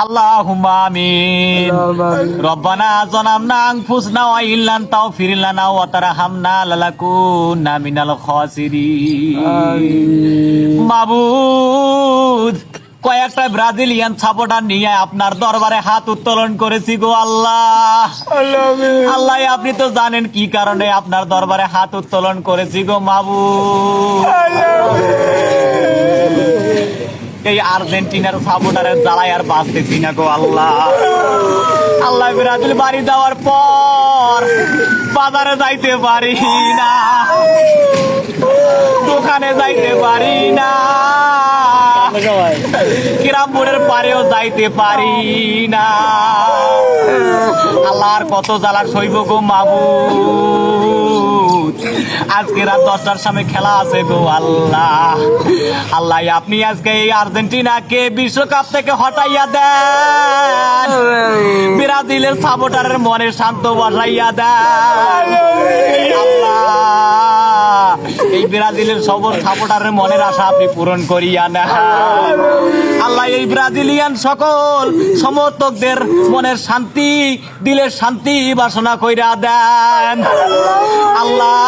আল্লাহুম্মা আমিন। রব্বানা যালামনা আনফুসানা ওয়া ইল্লাম তাগফির লানা ওয়া তারহামনা লানাকুনা মিনাল খাসিরিন। মাবুদ, কয়েকটা ব্রাজিলিয়ান সাপোর্টার নিয়ে আপনার দরবারে হাত উত্তোলন করেছি গো আল্লাহ। আল্লাহ, আপনি তো জানেন কি কারণে আপনার দরবারে হাত উত্তোলন করেছি গো মাবুদ। এই আর্জেন্টিনার সাপোর্টারের জ্বালায় আর বাঁচতেছি না গো আল্লাহ। আল্লাহ, ব্রাজিল বাড়ি যাওয়ার পর বাজারে যাইতে পারি না, দোকানে যাইতে পারি না, কিরামপুরের পারেও যাইতে পারি না। আল্লাহ, আর কত জ্বালা সইব গো মাবুদ। আজকে রাত 10টার সময় খেলা আছে গো আল্লাহ। আল্লাহ, আপনি আজকে এই আর্জেন্টিনাকে বিশ্বকাপ থেকে হটাইয়া দেন, ব্রাজিলের সাপোর্টারের মনে শান্ত বসাইয়া দেন আল্লাহ। এই ব্রাজিলের সবর সাপোর্টারের মনের আশা আপনি পূরণ করিয়া নেন আল্লাহ। এই ব্রাজিলিয়ান সকল সমর্থকদের মনের শান্তি, দিলের শান্তি বাসনা কইরা দেন আল্লাহ।